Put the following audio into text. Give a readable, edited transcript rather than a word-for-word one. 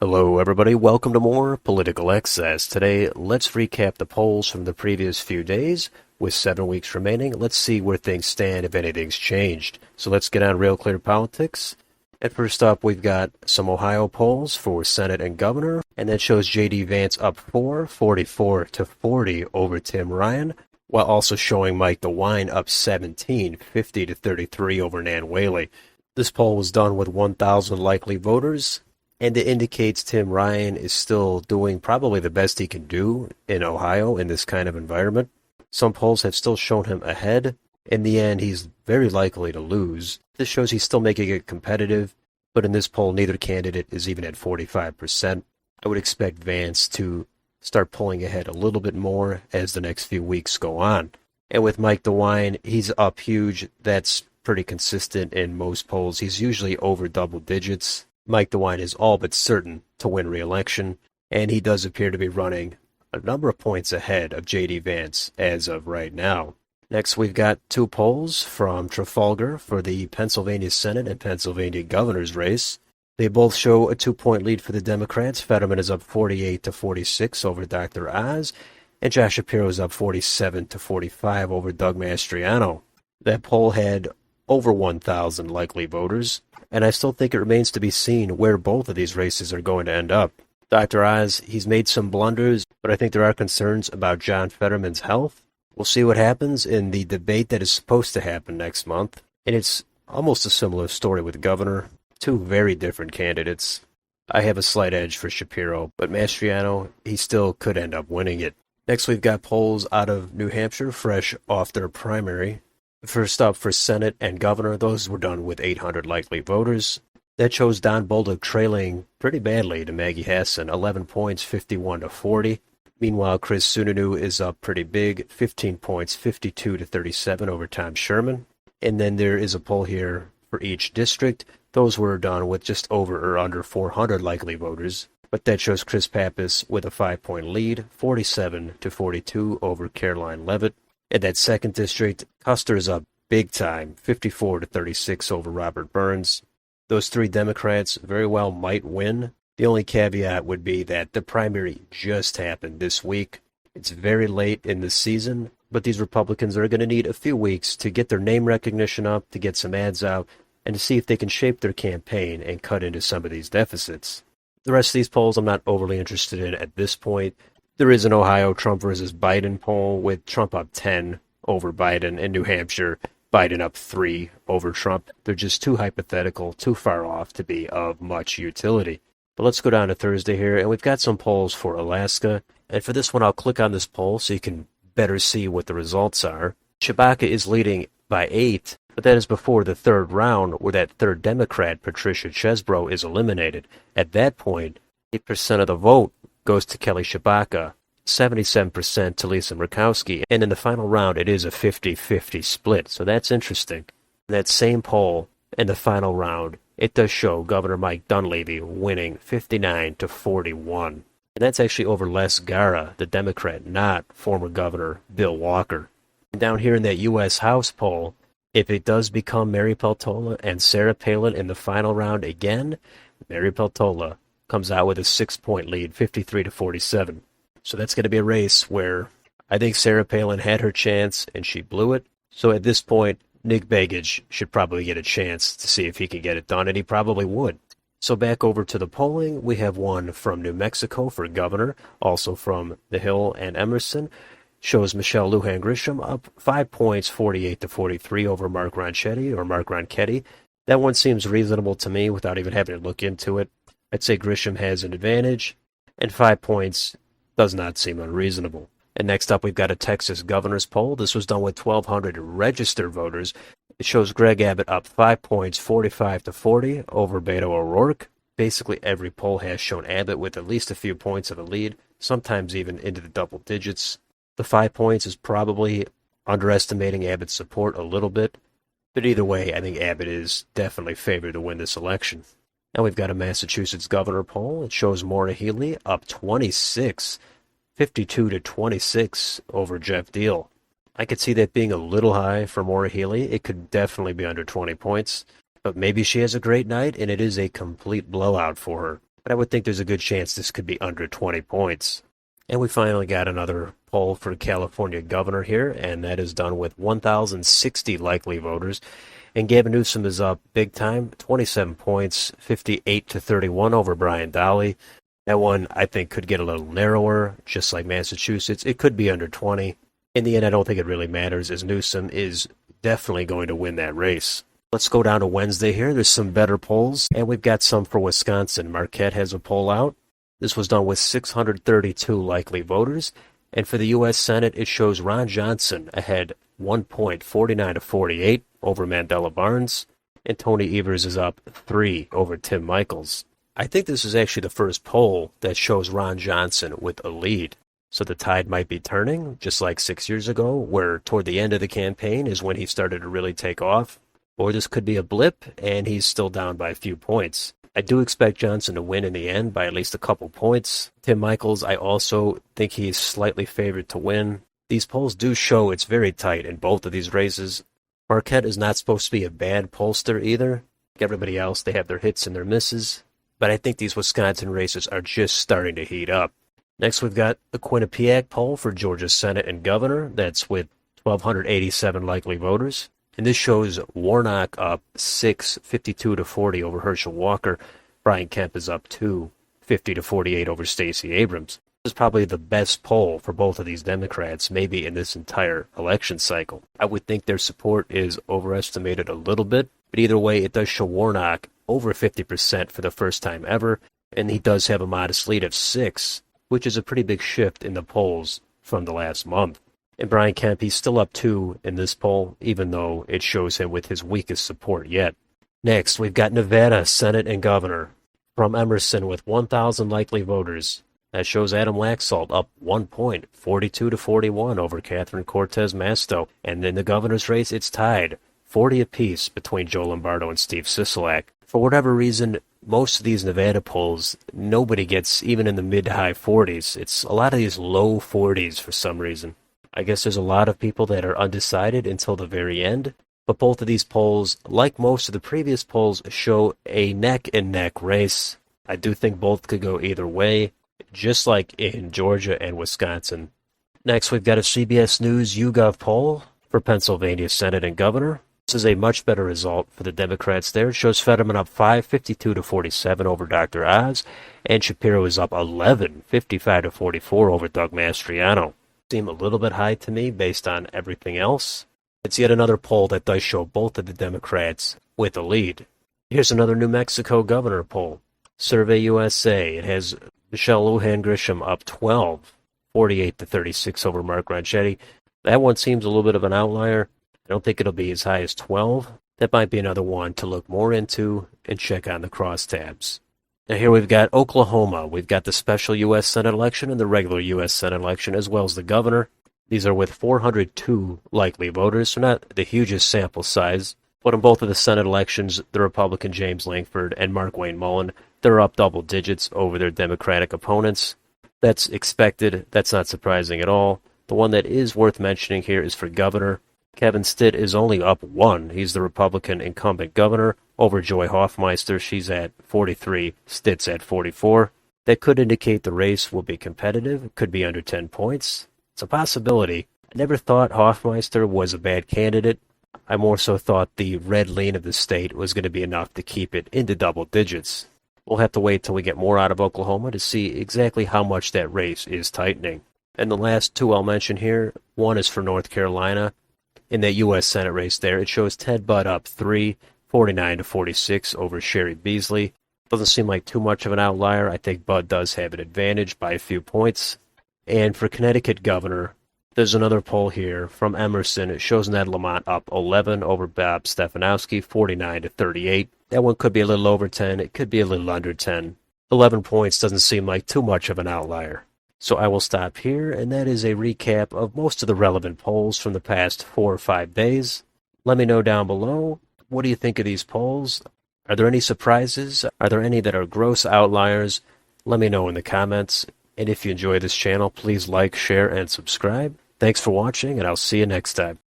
Hello everybody, welcome to more Political Excess. Today, let's recap the polls from the previous few days. With 7 weeks remaining, let's see where things stand if anything's changed. So let's get on Real Clear Politics. And first up, we've got some Ohio polls for Senate and Governor, and that shows J.D. Vance up 44 to 40 over Tim Ryan, while also showing Mike DeWine up 50 to 33 over Nan Whaley. This poll was done with 1,000 likely voters, and it indicates Tim Ryan is still doing probably the best he can do in Ohio in this kind of environment. Some polls have still shown him ahead. In the end, he's very likely to lose. This shows he's still making it competitive, but in this poll, neither candidate is even at 45%. I would expect Vance to start pulling ahead a little bit more as the next few weeks go on. And with Mike DeWine, he's up huge. That's pretty consistent in most polls. He's usually over double digits. Mike DeWine is all but certain to win re-election, and he does appear to be running a number of points ahead of J.D. Vance as of right now. Next, we've got two polls from Trafalgar for the Pennsylvania Senate and Pennsylvania governor's race. They both show a 2-point lead for the Democrats. Fetterman is up 48 to 46 over Dr. Oz, and Josh Shapiro is up 47 to 45 over Doug Mastriano. That poll had over 1,000 likely voters, and I still think it remains to be seen where both of these races are going to end up. Dr. Oz, he's made some blunders, but I think there are concerns about John Fetterman's health. We'll see what happens in the debate that is supposed to happen next month, and it's almost a similar story with Governor. Two very different candidates. I have a slight edge for Shapiro, but Mastriano, he still could end up winning it. Next, we've got polls out of New Hampshire, fresh off their primary. First up for Senate and Governor, those were done with 800 likely voters. That shows Don Bolduc trailing pretty badly to Maggie Hassan, 11 points, 51 to 40. Meanwhile, Chris Sununu is up pretty big, 15 points, 52 to 37 over Tom Sherman. And then there is a poll here for each district. Those were done with just over or under 400 likely voters. But that shows Chris Pappas with a 5-point lead, 47 to 42 over Caroline Levitt. In that second district, Custer is up big time, 54 to 36 over Robert Burns. Those three Democrats very well might win. The only caveat would be that the primary just happened this week. It's very late in the season, but these Republicans are going to need a few weeks to get their name recognition up, to get some ads out, and to see if they can shape their campaign and cut into some of these deficits. The rest of these polls I'm not overly interested in at this point. There is an Ohio Trump versus Biden poll with Trump up 10 over Biden. In New Hampshire, Biden up 3 over Trump. They're just too hypothetical, too far off to be of much utility. But let's go down to Thursday here, and we've got some polls for Alaska. And for this one, I'll click on this poll so you can better see what the results are. Chewbacca is leading by 8, but that is before the third round where that third Democrat, Patricia Chesbro, is eliminated. At that point, 8% of the vote goes to Kelly Chewbacca, 77% to Lisa Murkowski, and in the final round it is a 50-50 split, so that's interesting. In that same poll, in the final round, it does show Governor Mike Dunleavy winning 59 to 41, and that's actually over Les Gara, the Democrat, not former Governor Bill Walker. And down here in that U.S. House poll, if it does become Mary Peltola and Sarah Palin in the final round again, Mary Peltola comes out with a 6-point lead, 53 to 47. So that's going to be a race where I think Sarah Palin had her chance and she blew it. So at this point, Nick Begich should probably get a chance to see if he can get it done, and he probably would. So back over to the polling, we have one from New Mexico for governor, also from The Hill and Emerson. Shows Michelle Lujan Grisham up 5 points, 48 to 43 over Mark Ronchetti. That one seems reasonable to me without even having to look into it. I'd say Grisham has an advantage, and 5 points does not seem unreasonable. And next up, we've got a Texas governor's poll. This was done with 1,200 registered voters. It shows Greg Abbott up 5 points, 45 to 40 over Beto O'Rourke. Basically, every poll has shown Abbott with at least a few points of a lead, sometimes even into the double digits. The 5 points is probably underestimating Abbott's support a little bit, but either way, I think Abbott is definitely favored to win this election. Now we've got a Massachusetts governor poll. It shows Maura Healey up 26, 52 to 26 over Jeff Deal. I could see that being a little high for Maura Healey. It could definitely be under 20 points, but maybe she has a great night and it is a complete blowout for her. but I would think there's a good chance this could be under 20 points. And we finally got another poll for California governor here, and that is done with 1,060 likely voters. And Gavin Newsom is up big time, 27 points, 58 to 31 over Brian Dahle. That one, I think, could get a little narrower, just like Massachusetts. It could be under 20. In the end, I don't think it really matters, as Newsom is definitely going to win that race. Let's go down to Wednesday here. There's some better polls, and we've got some for Wisconsin. Marquette has a poll out. This was done with 632 likely voters. And for the U.S. Senate, it shows Ron Johnson ahead 1 point, 49 to 48 over Mandela Barnes. And Tony Evers is up 3 over Tim Michels. I think this is actually the first poll that shows Ron Johnson with a lead. So the tide might be turning, just like 6 years ago, where toward the end of the campaign is when he started to really take off. Or this could be a blip, and he's still down by a few points. I do expect Johnson to win in the end by at least a couple points. Tim Michels, I also think he's slightly favored to win. These polls do show it's very tight in both of these races. Marquette is not supposed to be a bad pollster either. Like everybody else, they have their hits and their misses. But I think these Wisconsin races are just starting to heat up. Next, we've got the Quinnipiac poll for Georgia Senate and Governor. That's with 1,287 likely voters. And this shows Warnock up 6, 52 to 40 over Herschel Walker. Brian Kemp is up 2, 50 to 48 over Stacey Abrams. This is probably the best poll for both of these Democrats, maybe in this entire election cycle. I would think their support is overestimated a little bit, but either way, it does show Warnock over 50% for the first time ever, and he does have a modest lead of 6, which is a pretty big shift in the polls from the last month. And Brian Kemp, he's still up 2 in this poll, even though it shows him with his weakest support yet. Next, we've got Nevada Senate and Governor from Emerson with 1,000 likely voters. That shows Adam Laxalt up 1 point, 42 to 41 over Catherine Cortez Masto. And in the governor's race, it's tied, 40 apiece between Joe Lombardo and Steve Sisolak. For whatever reason, most of these Nevada polls, nobody gets even in the mid to high 40s. It's a lot of these low 40s for some reason. I guess there's a lot of people that are undecided until the very end. But both of these polls, like most of the previous polls, show a neck-and-neck race. I do think both could go either way, just like in Georgia and Wisconsin. Next, we've got a CBS News YouGov poll for Pennsylvania Senate and Governor. This is a much better result for the Democrats there. It shows Fetterman up 5, 52 to 47 over Dr. Oz, and Shapiro is up 11, 55 to 44 over Doug Mastriano. Seem a little bit high to me based on everything else. It's yet another poll that does show both of the Democrats with a lead. Here's another New Mexico governor poll. Survey USA. It has Michelle Lujan Grisham up 12, 48 to 36 over Mark Ronchetti. That one seems a little bit of an outlier. I don't think it'll be as high as 12. That might be another one to look more into and check on the crosstabs. Now here we've got Oklahoma. We've got the special U.S. Senate election and the regular U.S. Senate election, as well as the governor. These are with 402 likely voters, so not the hugest sample size. But in both of the Senate elections, the Republican James Lankford and Mark Wayne Mullen, they're up double digits over their Democratic opponents. That's expected. That's not surprising at all. The one that is worth mentioning here is for governor. Kevin Stitt is only up 1. He's the Republican incumbent governor over Joy Hoffmeister. She's at 43. Stitt's at 44. That could indicate the race will be competitive. It could be under 10 points. It's a possibility. I never thought Hoffmeister was a bad candidate. I more so thought the red lean of the state was going to be enough to keep it into double digits. We'll have to wait till we get more out of Oklahoma to see exactly how much that race is tightening. And the last two I'll mention here, one is for North Carolina. In that U.S. Senate race there, it shows Ted Budd up 3, 49 to 46 over Sherry Beasley. Doesn't seem like too much of an outlier. I think Budd does have an advantage by a few points. And for Connecticut governor, there's another poll here from Emerson. It shows Ned Lamont up 11 over Bob Stefanowski, 49 to 38. That one could be a little over 10. It could be a little under 10. 11 points doesn't seem like too much of an outlier. So I will stop here, and that is a recap of most of the relevant polls from the past 4 or 5 days. Let me know down below, what do you think of these polls? Are there any surprises? Are there any that are gross outliers? Let me know in the comments. And if you enjoy this channel, please like, share, and subscribe. Thanks for watching, and I'll see you next time.